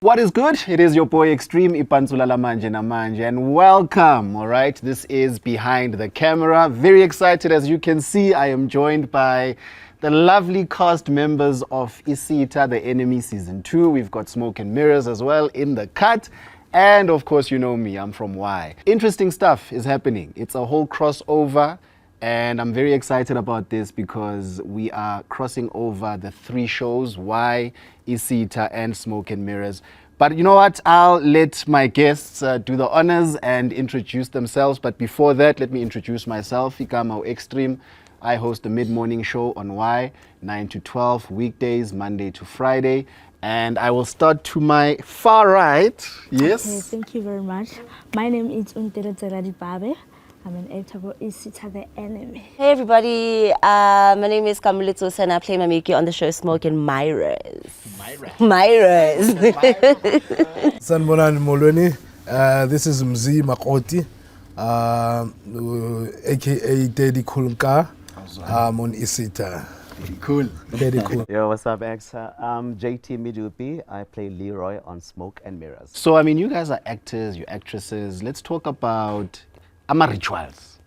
What is good? It is your boy Extreme Ipanzulala Manje Namanje, and welcome. All right, this is Behind the Camera. Very excited, as you can see. I am joined by the lovely cast members of Isitha, The Enemy Season 2. We've got Smoke and Mirrors as well in the cut. And of course, you know me, I'm from Y. Interesting stuff is happening. It's a whole crossover. And I'm very excited about this because we are crossing over the three shows, Y, Isitha, and Smoke and Mirrors. But you know what? I'll let my guests do the honors and introduce themselves. But before that, let me introduce myself. Igama Extreme. I host the mid-morning show on Y, 9 to 12, weekdays, Monday to Friday. And I will start to my far right. Yes? Okay, thank you very much. My name is Untere Babe. I'm an actor for Isitha, The Enemy. Hey everybody, my name is Kamulito and I play Mamiki on the show Smoke and Mirrors. Mirrors. Sanbonani Molweni, this is Mzi Makoti, aka Daddy Kulka. I'm on Isitha. Cool. Very cool. Yo, what's up, X? I'm JT Midupi. I play Leroy on Smoke and Mirrors. So, I mean, you guys are actors, you're actresses. Let's talk about rituals.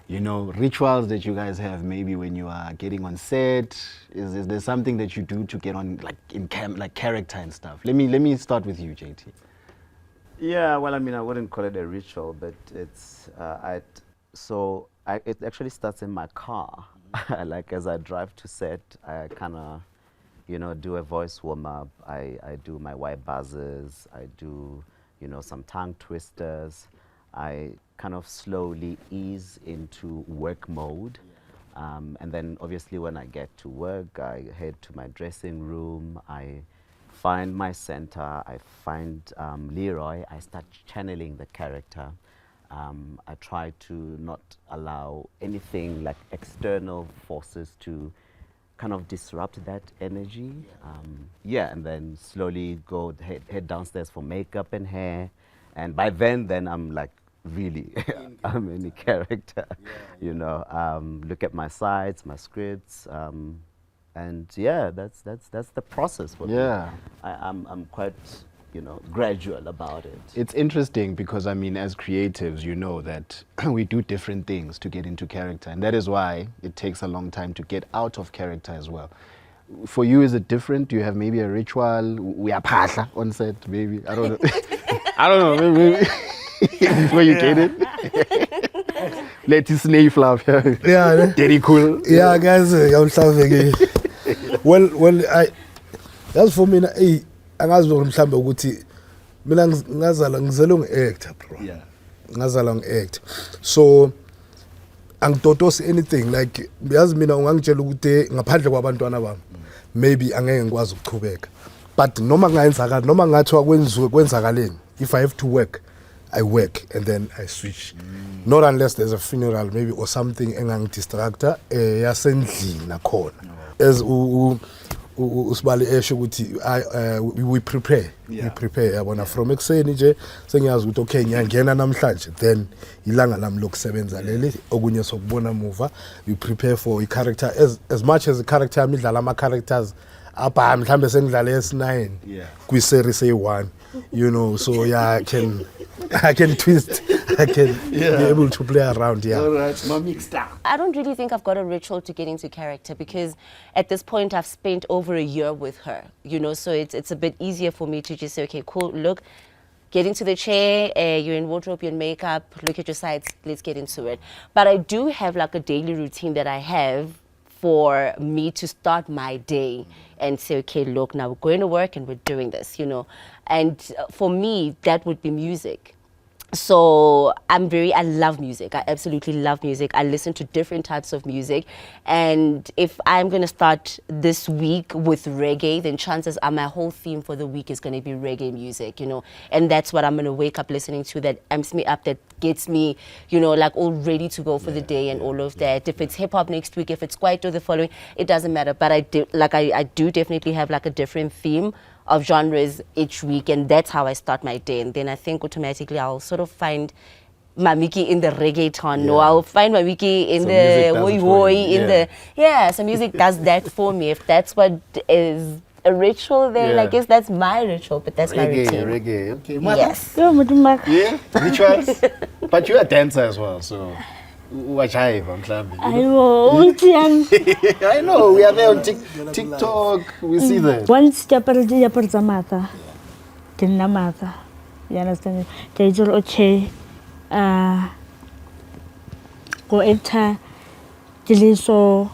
You know, rituals that you guys have maybe when you are getting on set. Is there something that you do to get on, like, like character and stuff? Let me start with you, JT. Yeah, well, I mean, I wouldn't call it a ritual, but it's, it actually starts in my car. Like, as I drive to set, I kind of, you know, do a voice warm-up. I do my white buzzers. I do, you know, some tongue twisters. I kind of slowly ease into work mode. And then obviously when I get to work, I head to my dressing room. I find my center. I find Leroy. I start channeling the character. I try to not allow anything like external forces to kind of disrupt that energy. Yeah, and then slowly head downstairs for makeup and hair. And by then I'm like, really, I'm in the character, you know. Look at my sides, my scripts, and yeah, that's the process for me. I'm quite, you know, gradual about it. It's interesting because, I mean, as creatives, you know that we do different things to get into character, and that is why it takes a long time to get out of character as well. For you, is it different? Do you have maybe a ritual? We are pasha on set, maybe. I don't know. I don't know. Maybe. Where you get it? Let it snake flap. Yeah. Very cool. Yeah, guys, I'm sorry. Well, that's for me. Angazi mhlambe ukuthi mina ngazala ngizelwe ngi-actor bro. Yeah. Ngazala ngi-act. So angitotosi anything like yazi mina ungangitshela ukuthi ngaphandle kwabantwana bami maybe angeke ngikwazi ukuqhubeka. But noma ngayenzakala noma ngathiwa kwenzakaleni, if I have to work, I work and then I switch. Not unless there's a funeral maybe or something engangidistracta yasendlini nakhona. As usibali esho ukuthi we prepare. We prepare yabona from ekuseni nje sengiyazi ukuthi okay ngiyangena namhlanje, then ilanga lami lokusebenza leli okunye sokubona muva. We prepare for a character as much as the character yami idlala ama characters apha mhlambe sengidlala yes9 kwi series A1, you know, so yeah, I can twist, I can be able to play around. All right, my mixed up. I don't really think I've got a ritual to get into character because at this point I've spent over a year with her, you know, so it's a bit easier for me to just say, okay, cool, look, get into the chair, you're in wardrobe, you're in makeup, look at your sides, let's get into it. But I do have like a daily routine that I have for me to start my day and say, okay, look, now we're going to work and we're doing this, you know. And for me, that would be music. So I love music. I absolutely love music. I listen to different types of music. And if I'm going to start this week with reggae, then chances are my whole theme for the week is going to be reggae music, you know. And that's what I'm going to wake up listening to, that amps me up, that gets me, you know, like all ready to go for the day and all of that. If it's hip hop next week, if it's Kwaito the following, it doesn't matter. But I do definitely have like a different theme of genres each week, and that's how I start my day. And then I think automatically I'll sort of find Mamiki in the reggaeton, or I'll find Mamiki in the woi woi, in the so music does that for me. If that's what is a ritual there. Yeah. I guess that's my ritual, but that's my routine. Reggae. Okay. Yes. Yo, Mutumaka. Yeah. Rituals. But you're a dancer as well, so. Wajive, I'm clapping. Ayo, Untian. I know. We are there on TikTok. We see that. Once Japarza Mata, Tinna Mata. You understand? Jason Oche, go enter Jiliso,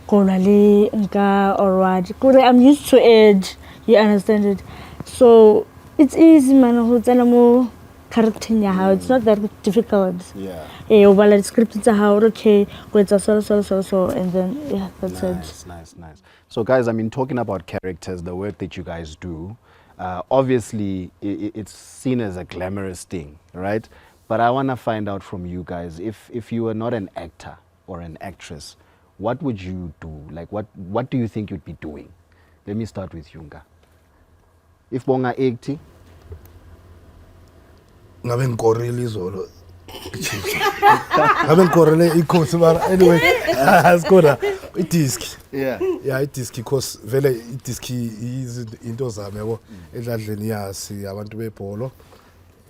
Kolali, Nka, or what. I'm used to it. You understand it? So it's easy, man. Who's animal character in your house? It's not that difficult. Yeah. Well, the script is how okay, with so, and then yeah, that's it. Nice. So, guys, I mean, talking about characters, the work that you guys do, obviously, it's seen as a glamorous thing, right? But I want to find out from you guys, if you were not an actor or an actress, what would you do? Like, what do you think you'd be doing? Let me start with Yunga. If bonga 80, ngabe ngikorele izolo ngabe ngikorele ikhosi mara anyway asikona idisk yeah, idisk because vele idisk into zami yabo edladleni yasi abantu bebholo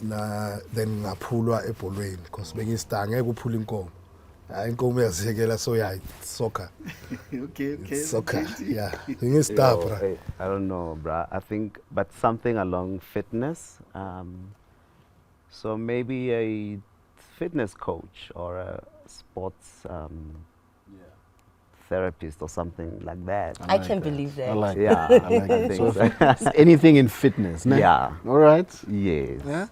na then ngaphulwa ebholweni because bengistar ngeke uphula inkomo inkomo yazekela so soccer okay, soccer ngistar bra. I don't know, bruh. I think, but something along fitness. So maybe a fitness coach or a sports therapist or something like that. I can believe that. I like Yeah, that. I like I that. think So anything in fitness, nah? Yeah. All right. Yes. Yeah.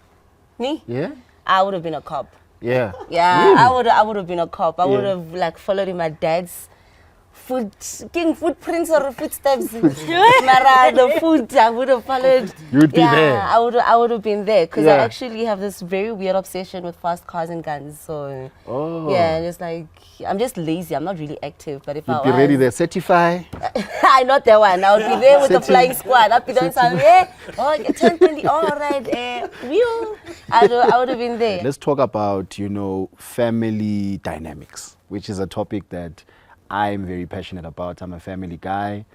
Me? Yeah. I would have been a cop. Yeah. Yeah, I would have been a cop. I would Yeah. have like followed in my dad's footprints or footsteps. Mara, the food I would have followed. You'd be there. I would have been there because Yeah. I actually have this very weird obsession with fast cars and guns. So Oh. yeah, and it's like I'm just lazy. I'm not really active, but if You'd I be was, ready there. Certify. I'm not that one. I would be there with the Setting- flying squad. I'd be doing something. Oh, 10:20. All right. I would have been there. Let's talk about, family dynamics, which is a topic that I'm very passionate about. I'm a family guy.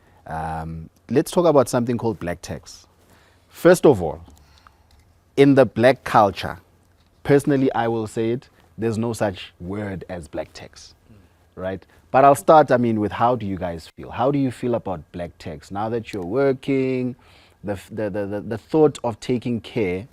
Let's talk about something called black tax. First of all, in the black culture, personally, I will say it, there's no such word as black tax, right? But I'll start, with how do you guys feel? How do you feel about black tax? Now that you're working, the thought of taking care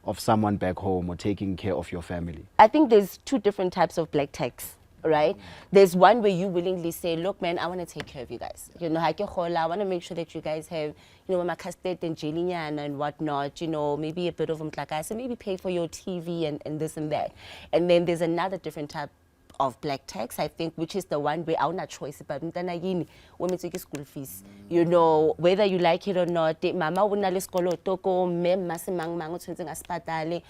of someone back home or taking care of your family. I think there's two different types of black tax, right? There's one where you willingly say, look, man, I want to take care of you guys. I want to make sure that you guys have, my castet and jelinya and whatnot, maybe a bit of umtlakase, and maybe pay for your TV and this and that. And then there's another different type of black tax, I think, which is the one where I'm not choice but school fees. Whether you like it or not, mama wona le skolo toko mem masimang mango tshwentse nga spatale,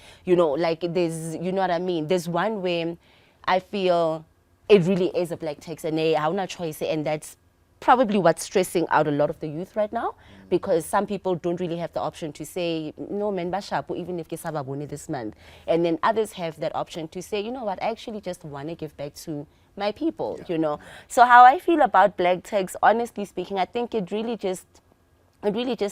like there's, you know what I mean? There's one where I feel it really is a black tax and I'm not choice, and that's probably what's stressing out a lot of the youth right now, because some people don't really have the option to say, no, man, bashapu, even if kesaba bone this month. And then others have that option to say, you know what, I actually just want to give back to my people, So how I feel about black tax, honestly speaking, I think it really just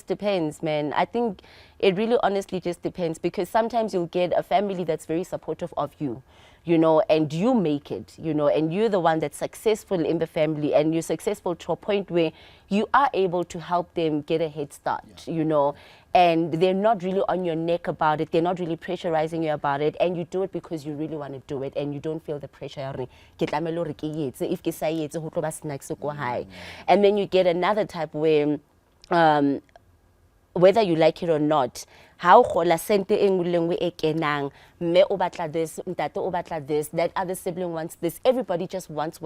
depends, man. I think it really honestly just depends, because sometimes you'll get a family that's very supportive of you, and you make it, and you're the one that's successful in the family, and you're successful to a point where you are able to help them get a head start, and they're not really on your neck about it. They're not really pressurizing you about it, and you do it because you really want to do it, and you don't feel the pressure. And then you get another type where whether you like it or not, how gola sente engulengwe e kenang, me o batla this, ntate o batla this, that other sibling wants this, everybody just wants,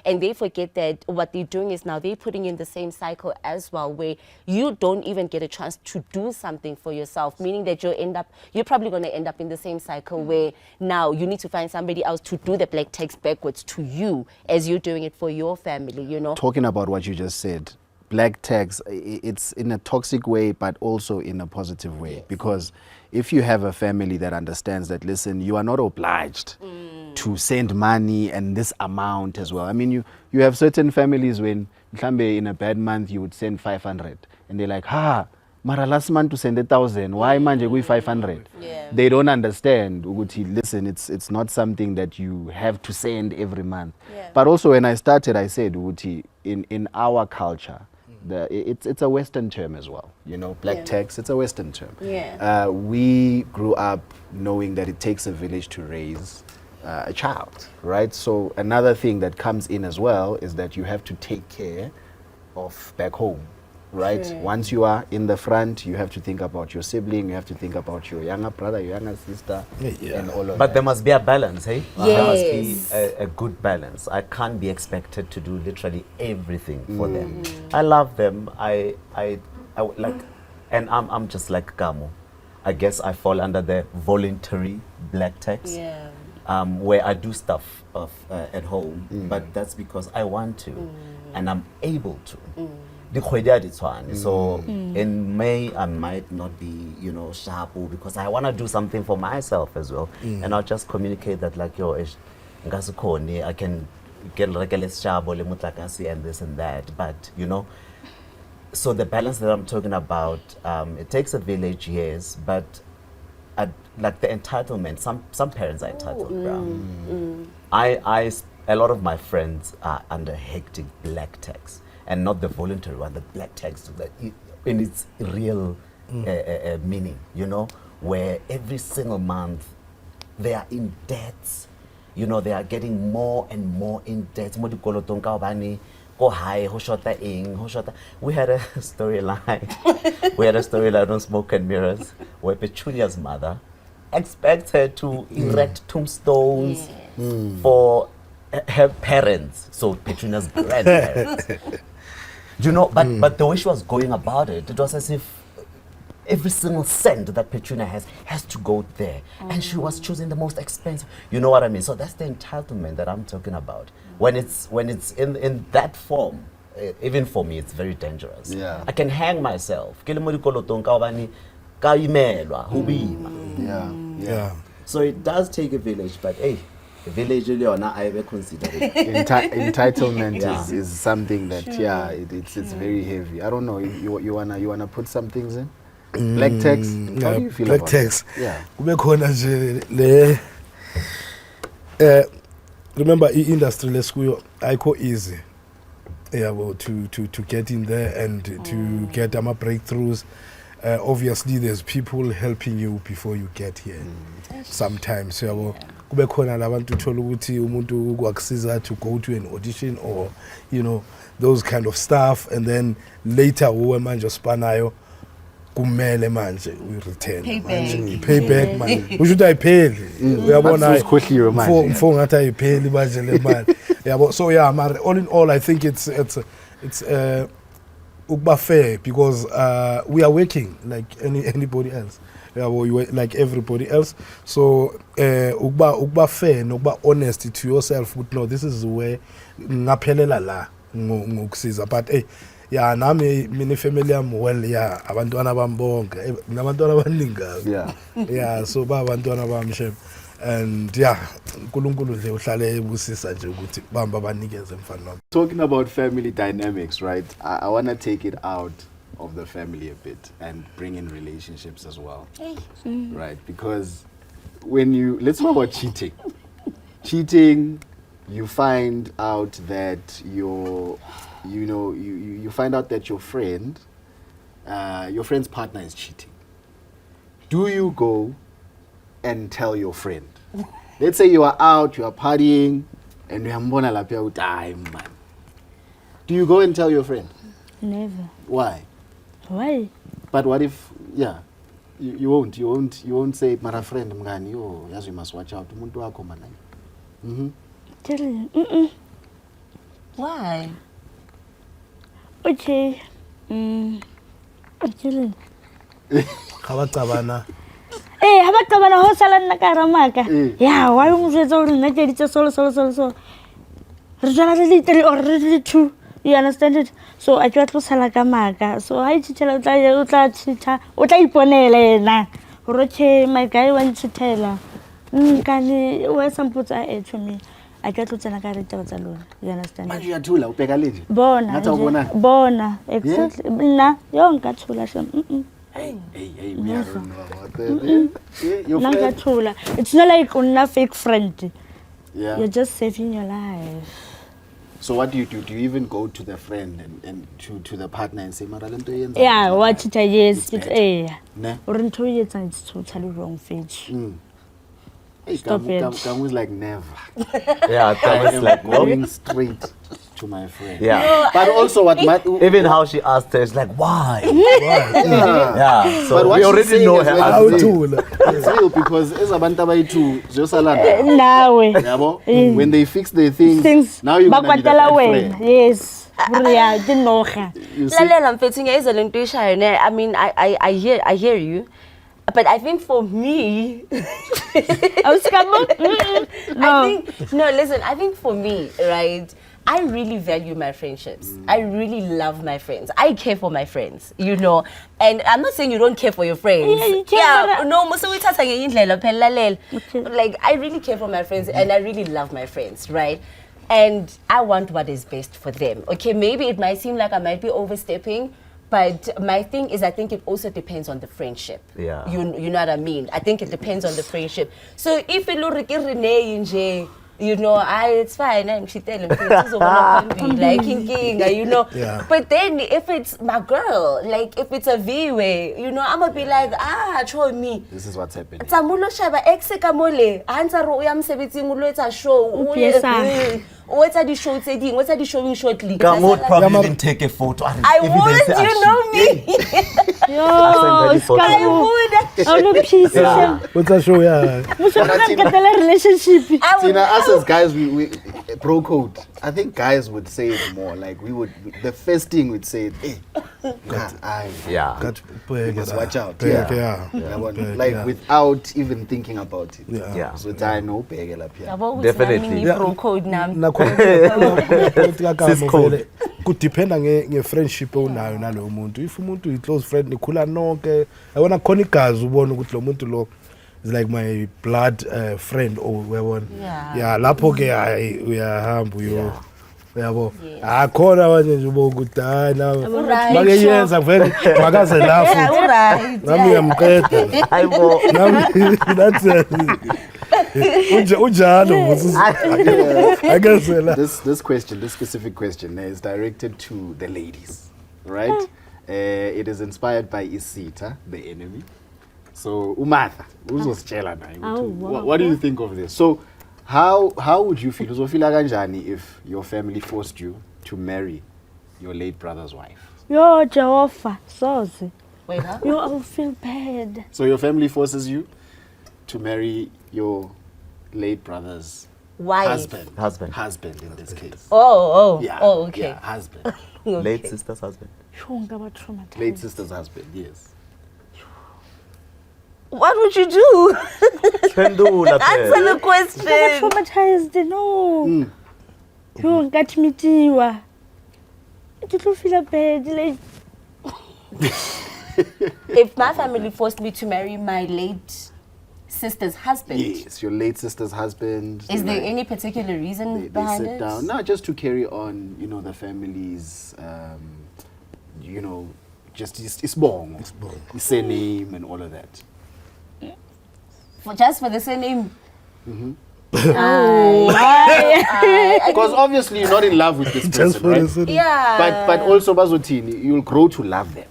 and they forget that what they're doing is now they're putting in the same cycle as well, where you don't even get a chance to do something for yourself, meaning that you're probably going to end up in the same cycle where now you need to find somebody else to do the black tax backwards to you as you're doing it for your family, Talking about what you just said, black tax, it's in a toxic way, but also in a positive way. Yes. Because if you have a family that understands that, listen, you are not obliged to send money and this amount as well. You have certain families when mhlambe in a bad month you would send 500 and they're like, mara last month to send 1,000, why manje kuyi 500? Yeah. They don't understand ukuthi, listen, it's not something that you have to send every month. Yeah. But also when I started, I said ukuthi, in our culture, it's a Western term as well, you know, black tax, it's a Western term. Yeah. We grew up knowing that it takes a village to raise a child, right? So another thing that comes in as well is that you have to take care of back home, right? Sure. Once you are in the front, you have to think about your sibling, you have to think about your younger brother, your younger sister, and all of But that. there must be a balance, hey? There must be Yes. a good balance. I can't be expected to do literally everything for them. I love them. I like, and I'm just like Kamo. I guess I fall under the voluntary black tax. Yeah. Where I do stuff at home, but that's because I want to, and I'm able to. So in May I might not be, you know, sharp because I want to do something for myself as well, and I'll just communicate that like, yo, I can get like a less sharp or and this and that, but you know. So the balance that I'm talking about, it takes a village, yes, but like the entitlement, some parents are entitled. A lot of my friends are under hectic black tax, and not the voluntary one, the black tax in its real meaning, you know, where every single month they are in debts, you know, they are getting more and more in debt. Go high, we had a storyline on Smoke and Mirrors where Petunia's mother expects her to erect tombstones for her parents, so Petunia's grandparents. You know, but the way she was going about it, it was as if every single cent that Petunia has to go there, and she was choosing the most expensive. You know what I mean? So that's the entitlement that I'm talking about. When it's in that form, even for me, it's very dangerous. Yeah. I can hang myself. Yeah. So it does take a village, but hey, a village I ever consider it. Entitlement Yeah. is something that it's very heavy. I don't know. You wanna put some things in? Black tax. How do you feel black about tax. it? Yeah. Kube khona nje remember industry lesikuyo ayikho easy. Yeah, well, to get in there and to get ama breakthroughs. Obviously there's people helping you before you get here. Sometimes yabo kube khona labantu uthola ukuthi umuntu kwakusiza to go to an audition or you know those kind of stuff, and then later uwe manje spanayo kumele manje we return payback manje usho ukuthi ayipheli uyabona Usikhohliwe manje. mfo ngathi ayipheli manje le mali yabo. So yeah, all in all I think it's ukuba fair, because we are working like anybody else. Yeah, well, you like everybody else. So ukuba fair nokuba honest to yourself, would know this is where ngaphelela la ngokusiza, but hey, yeah, nami mini family am well, yeah, abantwana bami bonke nabantwana abaningi. Yeah, so ba abantwana bami shem, and yeah, uNkulunkulu nje uhlale ebusisa nje ukuthi bamba banikeze mfana wami. Talking about family dynamics, right? I want to take it out of the family a bit and bring in relationships as well. Right? Because let's talk about cheating. Cheating, you find out that you find out that your friend's partner is cheating. Do you go and tell your friend? Let's say you are out, you are partying, and you mbona lapha uthi hayi man. Do you go and tell your friend? Never. Why? Why? But what if, you won't say, mara friend mngani, yo, yazi you must watch out, umuntu wakho man. Tell you. Why? Okay. Actually. Khabacabana Eh, habacabana ho sala nna ka ramaka. Yeah, why mo jwetsa hore nna ke ditse solo. Re jala le 3 or le 2. You understand it? So I try to sala ka maka. So I tshela o tla tshita, o tla iponela yena. Hore my guy wants to tell her. Kani wa samputsa to me. I tla tlo tsena ka ditaba tsa lona. You understand? Manje uyathula ubheka leje. Bona Ngathi nje, awubonani? bona exactly mina yo ngathula shem Hey, we are on about that. Yeah, your friend. nangathula. It's not like una fake friend. Yeah. You're just saving your life. So what do you do? Do you even go to the friend and to the partner and say, "Mara lento yenza"? Yeah, watch it. Yes, it's better. Ne? or into it, and it's totally wrong page. Hey, Stop it. Kamu's like never. Yeah, that was like, no. Going straight to my friend. Yeah. But also what Even how she asked her, it's like, why? yeah. Yeah. So But what we she's already saying know is her very answer. real. It's real because as abantu abayitu zosalana. Nawe. Yabo, when they fix their things, now you're gonna be the bakwatela bad wena. friend. Yes. Yeah, dinoga. You see? Lalela mfethu ngezwe lento ishayo ne. I mean I hear you. But I think for me, I think for me, right, I really value my friendships. I really love my friends. I care for my friends, you know. And I'm not saying you don't care for your friends. Yeah, you care. No, like I really care for my friends and I really love my friends, right? And I want what is best for them. Okay, maybe it might seem like I might be overstepping, but my thing is I think it also depends on the friendship. Yeah. You know what I mean? I think it depends on the friendship. So if you you know, it's fine. I'm she tell him like kinga, you know. Yeah. But then if it's my girl, like if it's a V-way, you know, I'm gonna be like, show me. This is what's happening. Tsamulo shaba ex ka mole, hansa ro ya msebetsing o lo etsa show. O etsa di show tse ding, o etsa di showing shortly. Come would probably even take a photo. I would, you know me. Yo, I I would. I no peace. What's that show? Yeah. Relationship. I would. Tina, us as guys, we bro code. I think guys would say it more. Like the first thing we'd say, hey, Yeah. you must watch out. Yeah. Like without even thinking about it. Yeah. So I know pegela pia. Definitely. Pro code nam. Kudependa nge-friendship onayo naloyo muntu. If umuntu i-close friend nikhula nonke, yabona khona igazi ubona ukuthi lo muntu lo is like my blood friend or uyabona. Yeah, lapho ke uyahamba uyo. Yabo. Akhona abanye nje ubo ukuthi hayi nawe makeyenza vele makaze lapho. Right. Nami ngiyamqeda. Hayibo. Nami that's unjalo I guess This specific question is directed to the ladies, right? It is inspired by Isitha, the enemy. So Umatha, uzositshela naye. What do you think of this? So how would you feel? Uzofila kanjani if your family forced you to marry your late brother's wife? Yo, Jehovah, soze. Wait, huh? Yo, I will feel bad. So your family forces you to marry your late brother's husband in this case. Yeah. Oh, okay. Yeah, husband. Okay. Late sister's husband. Yo, ngaba traumatized. Late sister's husband, yes. What would you do? Pendula. Answer the Ngaba question. traumatized, no. Yo, ngathimitiwa. It will feel bad, like. If my family forced me to marry my late sister's husband, Yes, your late sister's husband. is there any particular reason they behind sit it? down? No, just to carry on, the family's, just isbongo, surname and all of that. Just for the surname? Because obviously you're not in love with this person, right? Yeah. But also, Bazotini, you'll grow to love them.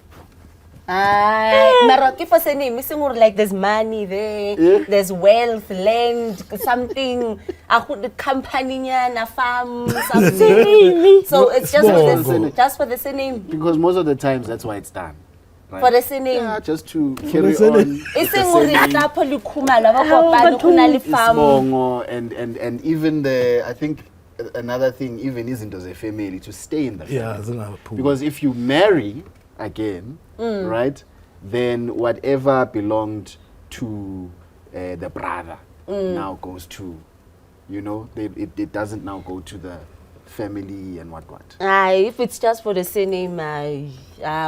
Mara for surname, missing like there's money there, there's wealth, land, something, a company, a farm, something. So it's just for the surname. Because most of the times that's why it's done. Right? For the surname. Yeah, just to carry on. And even I think another thing even isn't as a family to stay in the family. Yeah, because if you marry again, right, then whatever belonged to the brother now goes to, it doesn't now go to the family and what? If it's just for the surname, I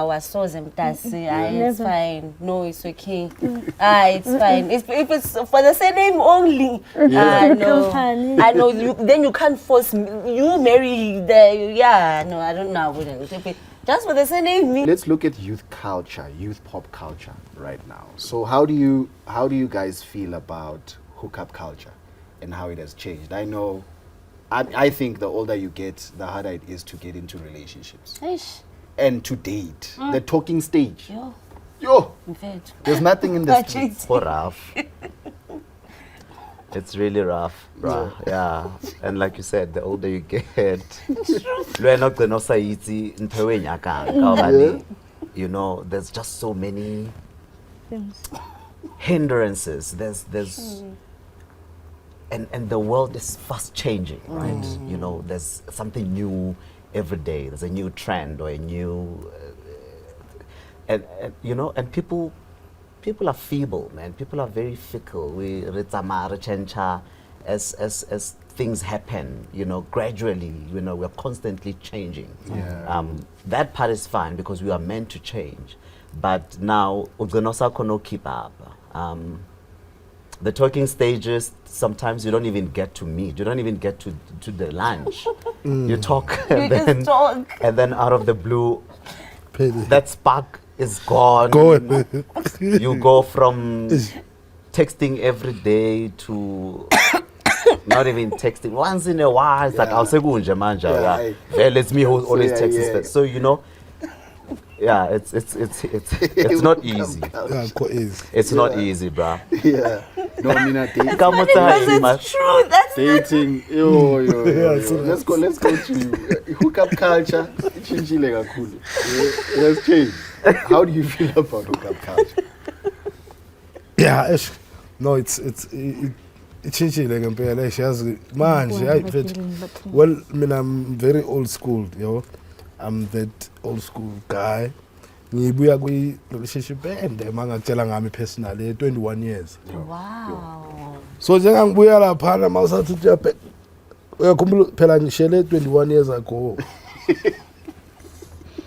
was so it's Never. fine. No, it's okay. It's fine. If it's for the surname only, no. Company. I know you. Then you can't force me. You marry the no. I don't know. I wouldn't. If it, just for the surname, me. Let's look at youth culture, youth pop culture right now. So how do you guys feel about hookup culture and how it has changed? I know, I think the older you get, the harder it is to get into relationships Eish. and to date. The talking stage. Yo, Yo, in fact. there's nothing in the streets. So rough. It's really rough, bruh. Yeah. And like you said, the older you get, you know, there's just so many hindrances. There's and the world is fast changing, right? You know, there's something new every day. There's a new trend or a new and you know, and people are feeble, man. People are very fickle. We as things happen, you know, gradually, you know, we're constantly changing. Yeah. That part is fine because we are meant to change. But now, Uganosa kono keep up. The talking stages, sometimes you don't even get to meet. You don't even get to the lunch. You talk, and just talk. And then out of the blue, Petty. that spark is gone. You go from texting every day to not even texting. Once in a while, it's like, I'll say, manja. Well, it's me who always texts first. So, you know, yeah, it's not easy. It's not easy, bruh. Yeah. No, I mean, dating. Because it's true. That's Dating. Yo. Let's go to you. Hookup culture. Let's change. How do you feel about hookup culture? Yeah, no, it's changile ngempela siyazi manje well I'm very old school, yo. I'm that old school guy. Ngibuya kwi relationship ende mangakutshela ngami personally 21 years. wow. So njengangibuya lapha mawusathi uyabe uyakhumbula phela ngishele 21 years ago.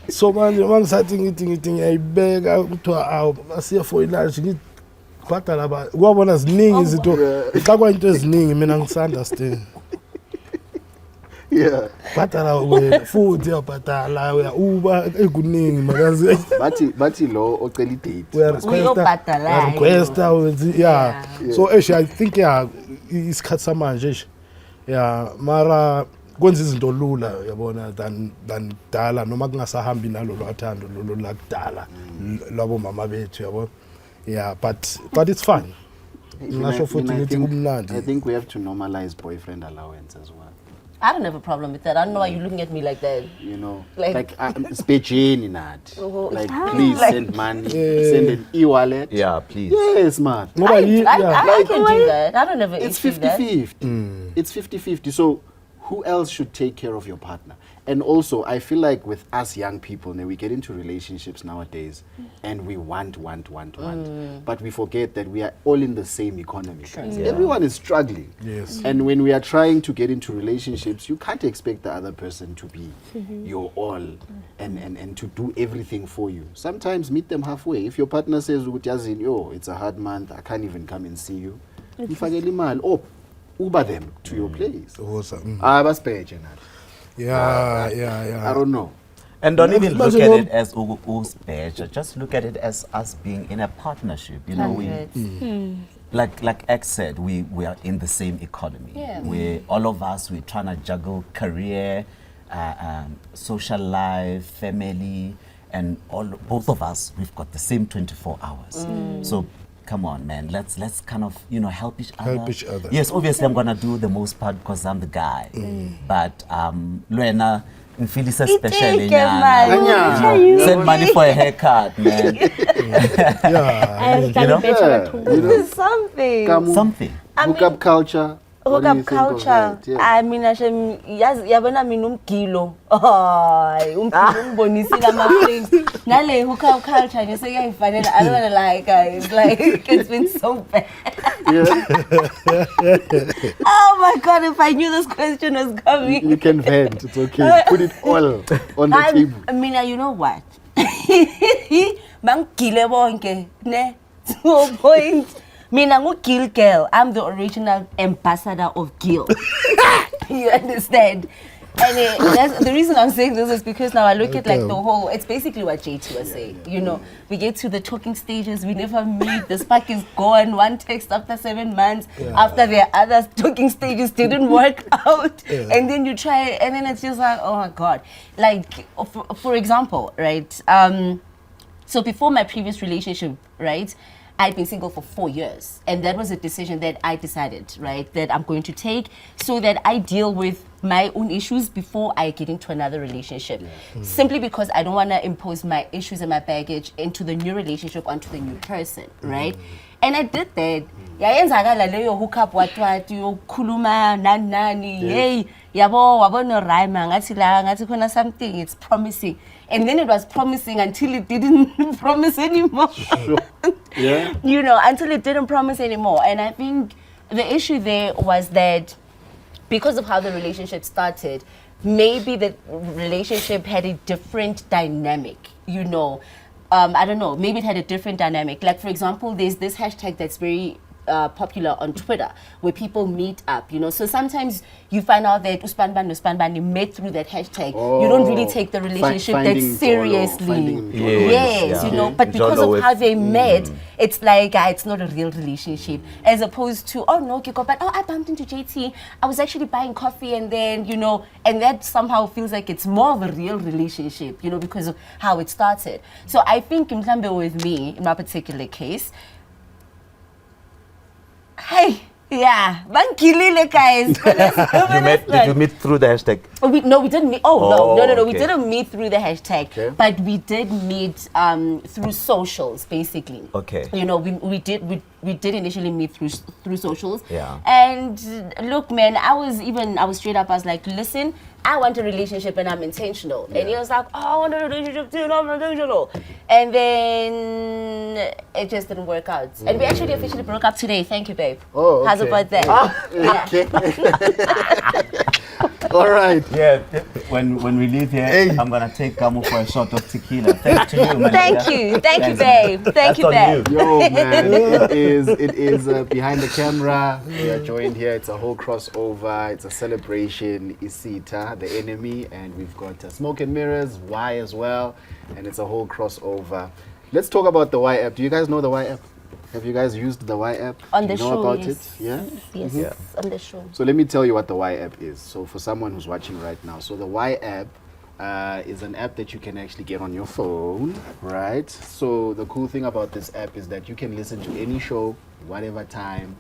So manje mangisathi ngithi ngiyayibeka kuthiwa awu asiye for lunch ngithi bhadala ba kwabona ziningi izinto xa kwayinto eziningi mina ngisunderstand. Yeah. Bhadala wena futhi uyabhadala uya uba ekuningi makazi bathi lo ocela idate. Request yeah. So I think isikhathi samanje mara kwenza izinto lula yabona than dala noma kungasahambi nalo lwathando lo lakudala lwabo mama bethu yabo. Yeah, but it's fun. I think we have to normalize boyfriend allowance as well. I don't have a problem with that. I don't know why you're looking at me like that. You know, Like spejeni nathi. Like, please Like- send money, send an e-wallet. Yeah, please. Yes, man. I can do that. I don't have an It's issue with that. 50-50. It's 50-50. So who else should take care of your partner? And also, I feel like with us young people, we get into relationships nowadays and we want. But we forget that we are all in the same economy. Guys. Yeah. Everyone is struggling. Yes. And when we are trying to get into relationships, you can't expect the other person to be your all and to do everything for you. Sometimes meet them halfway. If your partner says, yo, it's a hard month, I can't even come and see you. Uber them to your place. Yeah. I don't know. And don't even look at it as special. Just look at it as us being in a partnership. You know, like X said, we are in the same economy. Yeah. We all of us we're trying to juggle career, social life, family, and both of us we've got the same 24 hours. So come on, man, let's kind of help each other. Yes, obviously I'm gonna do the most part because I'm the guy. But Luena, feel so special. Send money for a haircut, man. Yeah. Something. Hookup culture. What do you hookup think of culture. that? Yeah. I mean, yabona mina umgilo. Ay, umgilo umbonisile ama-things. Nale hookup culture nje seyayifanele. I don't wanna lie, guys. Like, it's been so bad. Yeah. Oh my God, if I knew this question was coming. You can vent. It's okay. Put it all on the table. I mean, you know what? Mangile bonke, ne? To a point. Mina ngu-Gil girl. I'm the original ambassador of Gil. You understand? And that's, the reason I'm saying this is because now I look at like the whole, it's basically what JT was saying. You know, we get to the talking stages, we never meet, the spark is gone, one text after 7 months, after the other talking stages didn't work out. And then you try, and then it's just like, oh my God. Like, for example, right? So before my previous relationship, right? I'd been single for 4 years. And that was a decision that I decided, right, that I'm going to take so that I deal with my own issues before I get into another relationship. Simply because I don't want to impose my issues and my baggage into the new relationship onto the new person, right? And I did that. Yayenzakala leyo hookup watwati yokhuluma nani hey yabo wabona rhyme ngathi la ngathi khona something, it's promising. And then it was promising until it didn't promise anymore. Yeah. You know, until it didn't promise anymore. And I think the issue there was that because of how the relationship started, maybe the relationship had a different dynamic, you know. I don't know, maybe it had a different dynamic. Like, for example, there's this hashtag that's very popular on Twitter where people meet up, you know. So sometimes you find out that Uspanban met through that hashtag. You don't really take the relationship that seriously. Yes, you know, but because of how they met, it's like it's not a real relationship. As opposed to, oh no, Kiko, but I bumped into JT. I was actually buying coffee and then, you know, and that somehow feels like it's more of a real relationship, you know, because of how it started. So I think Mhlambe with me, in my particular case, hey, yeah, Bankilile guys. Did you meet through the hashtag? We didn't meet. No, we Okay. didn't meet through the hashtag, but we did meet through socials, basically. Okay. You know, we did initially meet through socials. Yeah. And look, man, I was straight up. I was like, listen, I want a relationship and I'm intentional. And he was like, oh, I want a relationship too, and I'm intentional. And then it just didn't work out. And we actually officially broke up today. Thank you, babe. Oh, okay. How's about that? Okay. All right. Yeah, when we leave here, I'm gonna take Kamu for a shot of tequila. Thanks to you, man. Thank you, babe. Thank you, babe. Yo, man, it is behind the camera. We are joined here. It's a whole crossover. It's a celebration. Isitha, the enemy, and we've got Smoke and Mirrors, Y as well, and it's a whole crossover. Let's talk about the Y app. Do you guys know the Y app? Have you guys used the Y app? On Do the you know show, about yes. it? Yeah? Yes, on the show. So let me tell you what the Y app is. So for someone who's watching right now, so the Y app is an app that you can actually get on your phone, right? So the cool thing about this app is that you can listen to any show, whatever time,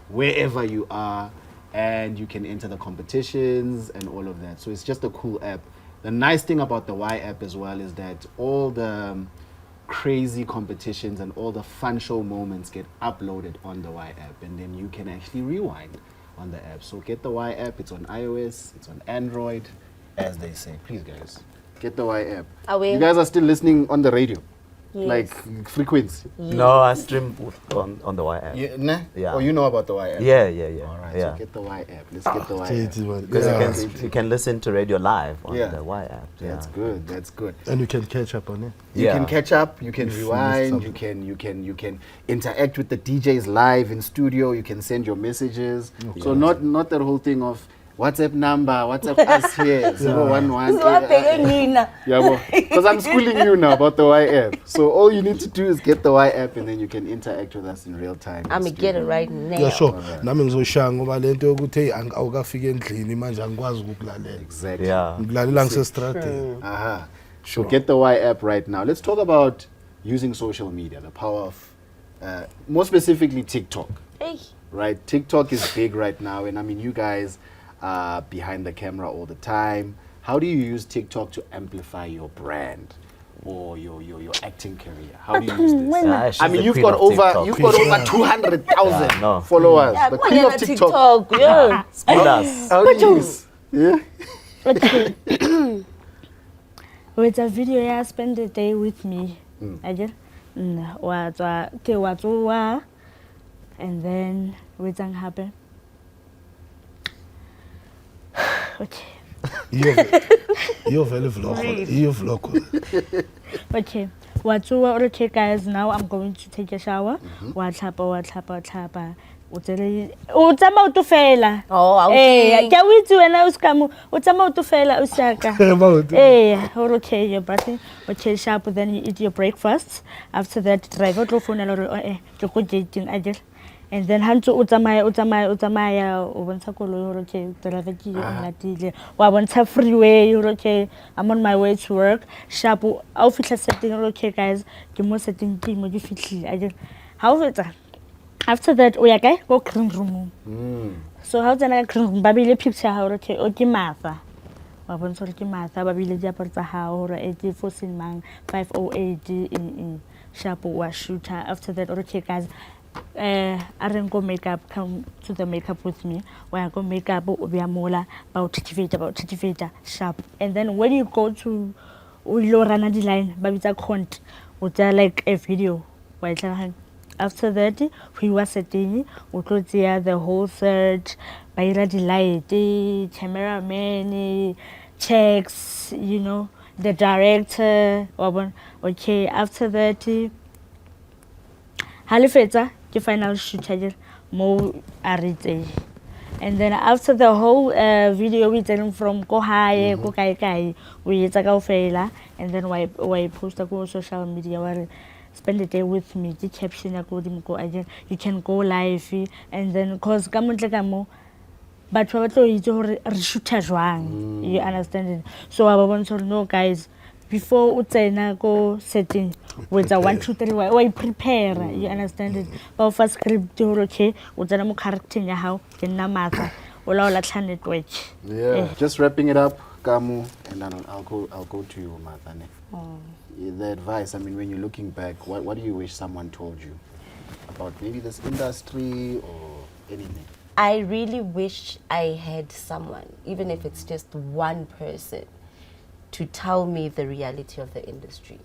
wherever you are, and you can enter the competitions and all of that. So it's just a cool app. The nice thing about the Y app as well is that all the crazy competitions and all the fun show moments get uploaded on the Y app, and then you can actually rewind on the app. So get the Y app. It's on iOS, it's on Android, as they say. Please, guys, get the Y app. Are we? You guys are still listening on the radio, Yes. like frequency. No, I stream on the Y app. Yeah. Oh, you know about the Y app? Yeah. All right. Yeah. So get the Y app. Let's get the Y app. JT, man. Because you can listen to radio live on Yeah. the Y app. That's good. That's good. And you can catch up on it. You can catch up, you can If you missed rewind, something. you can interact with the DJs live in studio, you can send your messages. So not that whole thing of WhatsApp number, WhatsApp us here, 011. Yeah, because I'm schooling you now about the Y app. So all you need to do is get the Y app and then you can interact with us in real time. I'm gonna get it right now. Yeah, sure. Nami ngizoshaya ngoba lento yokuthi hey awukafika endlini manje angikwazi ukukulalela. Exactly. Yeah. Ngikulalela ngisestradini. Aha. So get the Y app right now. Let's talk about using social media, the power of, more specifically TikTok. Hey. Right? TikTok is big right now, and I mean, you guys are behind the camera all the time. How do you use TikTok to amplify your brand? or your acting career? How do you use this? She's I mean, the you've queen got of over TikTok. 200,000 Yeah, no. followers. Yeah, The come on, queen you're of on TikTok. Yeah. School us. How do you use? Yeah. Okay. With a video, yeah, spend the day with me. I just and then what's happen? Okay. You're very vlog. You're vlog. Okay. Okay, guys, now I'm going to take a shower. Watlapa. Utsama utufela. Oh, okay. Eh, kya witsi wena uskamu. Utsama utufela usaka. Okay, you're brushing. Okay, sharp. Then you eat your breakfast. After that, drive out your phone and go dating. I just. And then hantu utamaya ubonsa koloi okay drive ki ngatile wa bontsha freeway okay I'm on my way to work sharp au fitla setting okay guys ke mo setting ke mo ke fitlile I just how fetsa after that o ya kae go green room so how tsena ka green room ba bile picture ha okay o ke mafa wa bontsha ke mafa ba bile diaparo tsa ha hore 84 mang 508 sharp wa shooter after that okay guys I didn't go makeup, come to the makeup with me. When I go makeup, we are more about activator, sharp. And then when you go to Lorana the line, Babita Kont, with like a video. After that, we were setting, we could see the whole search, Baira the light, cameraman, checks, you know, the director. Okay, after that, Halifeta, the final shoot more arite. And then after the whole video we telling from go high, go kai, we take failure, and then why post go social media where spend the day with me, the caption go again, you can go live and then cause come but we shoot wrong. You understand it? So I want to know guys before utsena go setting with a 1 2 3 why prepare you understand it but first script okay utsena mo character ya how ke nna matla o la ola tlha network Just wrapping it up Kamu and then I'll go to you Mathane. The advice, I mean, when you're looking back, what do you wish someone told you about maybe this industry or anything? I really wish I had someone, even if it's just one person, to tell me the reality of the industry.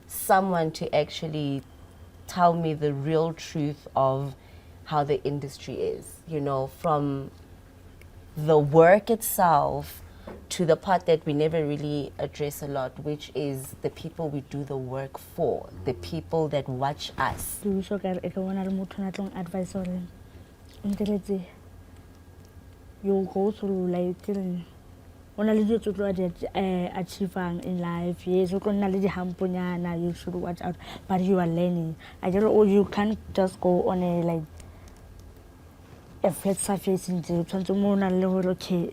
Someone to actually tell me the real truth of how the industry is, you know, from the work itself to the part that we never really address a lot, which is the people we do the work for, the people that watch us. You go through like only you to achieving in life. Yes, you can you should watch out, but you are learning. I don't know, you can't just go on a like a flat surface into okay.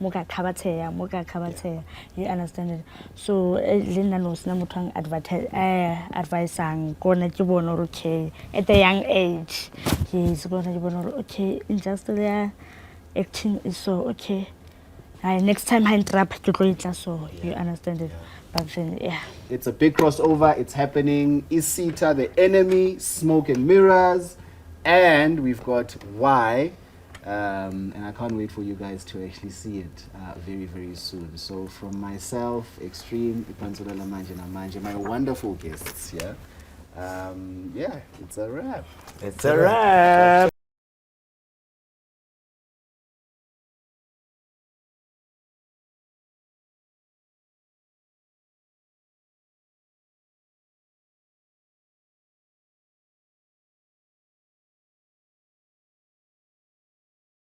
Moka kabatea. You understand it? So Linda knows na mutang advice ang gonna jibono okay at a young age. He's gonna jibono okay in just there acting is so okay. Next time I trap to so you understand it. But then, yeah. It's a big crossover. It's happening. Isitha, the enemy, smoke and mirrors, and we've got why. And I can't wait for you guys to actually see it very, very soon. So from myself, Extreme, Ipanzula Lamanje Namanje, my wonderful guests, yeah, it's a wrap. It's a wrap.